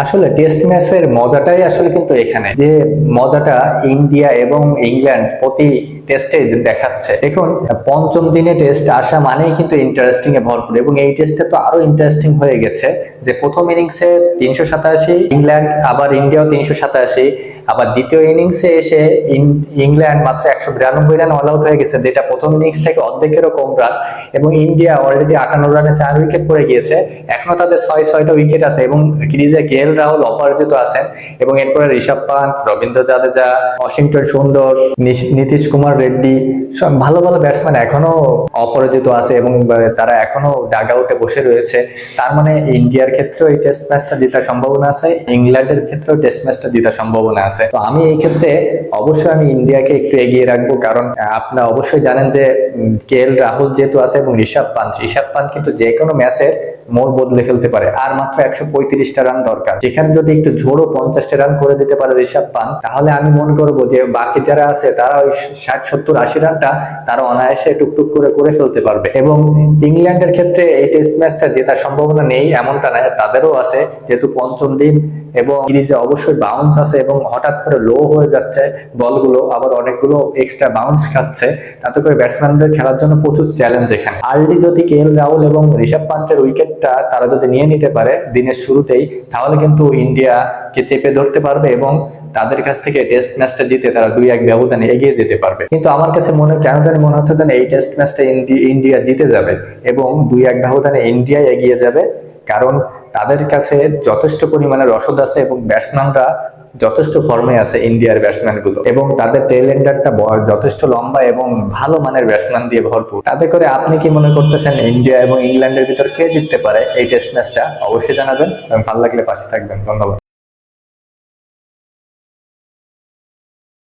আসলে টেস্ট ম্যাচের মজাটাই আসলে কিন্তু এখানে যে মজাটা ইন্ডিয়া এবং ইংল্যান্ড প্রতি টেস্টে দেখাচ্ছে। দেখুন, পঞ্চম দিনে টেস্ট আসা মানেই কিন্তু ইন্টারেস্টিং এ ভরপুর, এবং এই টেস্টে তো আরো ইন্টারেস্টিং হয়ে গেছে যে প্রথম ইনিংসে 387 ইংল্যান্ড, আবার ইন্ডিয়াও 387, আবার দ্বিতীয় ইনিংসে এসে ইংল্যান্ড মাত্র 192 রান অল আউট হয়ে গেছে, যেটা প্রথম ইনিংস থেকে অর্ধেকেরও কম রান। এবং ইন্ডিয়া অলরেডি 58 রানে 4 উইকেট পড়ে গিয়েছে, এখনো তাদের 6টা উইকেট আছে এবং ক্রিজে রাহুল অপরাজিত আছেন। এবং এরপরে ঋষভ পান্ট, রবীন্দ্র জাদেজা, ওয়াশিংটন সুন্দর, নীতিশ কুমার রেড্ডি, সব ভালো ভালো ব্যাটসম্যান এখনো অপরাজিত আছে এবং তারা এখনো ডাগ আউটে বসে রয়েছে। তার মানে ইন্ডিয়ার ক্ষেত্রেও এই টেস্ট ম্যাচটা জেতার সম্ভাবনা আছে, ইংল্যান্ডের ক্ষেত্রেও টেস্ট ম্যাচটা জেতার সম্ভাবনা আছে। তো আমি এই ক্ষেত্রে অবশ্যই আমি ইন্ডিয়াকে একটু এগিয়ে রাখবো, কারণ আপনারা অবশ্যই জানেন যে রাহুল যেহেতু আছে এবং ঋষভ পান্ট কিন্তু যে কোনো ম্যাচের মোড় বদলে ফেলতে পারে। আর মাত্র 135টা রান দরকার, যেখানে যদি একটু ঝোড়ো 50টা রান করে দিতে পারে ঋষভ পান্ট, তাহলে আমি মনে করবো যে বাকি যারা আছে তারা ওই 60, 70, 80 রানটা তারা অনায়াসে টুকটুক করে ফেলতে পারবে। এবং ইংল্যান্ডের ক্ষেত্রে এই টেস্ট ম্যাচটা জেতার সম্ভাবনা নেই এমনটা নয়, তাদেরও আছে, যেহেতু পঞ্চম দিন এবং সিরিজে অবশ্যই বাউন্স আছে এবং হঠাৎ করে লো হয়ে যাচ্ছে বলগুলো, আবার অনেকগুলো এক্সট্রা বাউন্স খাচ্ছে, তাতে করে ব্যাটসম্যানদের খেলার জন্য প্রচুর চ্যালেঞ্জ এখানে। আর্লি যদি রাহুল এবং ঋষভ পান্টের উইকেটটা তারা যদি নিয়ে নিতে পারে দিনের শুরুতেই, তাহলে কিন্তু ইন্ডিয়াকে চেপে ধরতে পারবে এবং তাদের কাছ থেকে টেস্ট ম্যাচটা জিতে তারা 2-1 ব্যবধানে এগিয়ে যেতে পারবে। কিন্তু আমার কাছে কেন জানি মনে হচ্ছে যেন এই টেস্ট ম্যাচটা ইন্ডিয়া জিতে যাবে এবং 2-1 ব্যবধানে ইন্ডিয়া এগিয়ে যাবে, কারণ তাদের কাছে যথেষ্ট পরিমাণে রসদ আছে এবং ব্যাটসম্যানরা যথেষ্ট ফর্মে আছে ইন্ডিয়ার ব্যাটসম্যান গুলো, এবং তাদের টেল এন্ডারটা যথেষ্ট লম্বা এবং ভালো মানের ব্যাটসম্যান দিয়ে ভরপুর। তাতে করে আপনি কি মনে করতেছেন ইন্ডিয়া এবং ইংল্যান্ডের ভিতর কে জিততে পারে এই টেস্ট ম্যাচটা? অবশ্যই জানাবেন এবং ভালো লাগলে পাশে থাকবেন। ধন্যবাদ।